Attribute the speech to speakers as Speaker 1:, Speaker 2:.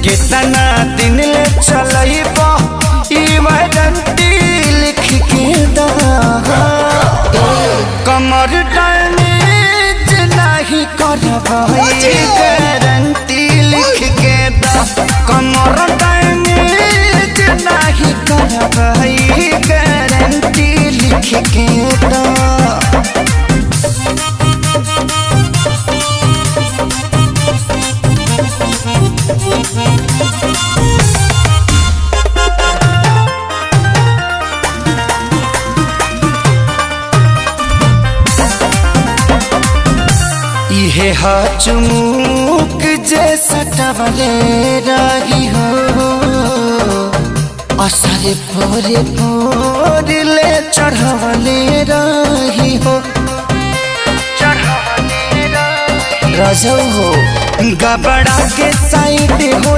Speaker 1: कितना दिन ले चलइबा ई वारंटी लिख के दा। कमर डैमेज नहीं करबई गारंटी लिख के दा। कमर डैमेज नहीं करबई गारंटी लिख के दा। इहे चुमुक जैसा टवले रही हो असरे पोरे पोरे ले चढ़वले रही हो। रजो हो गबड़ा के साइड हो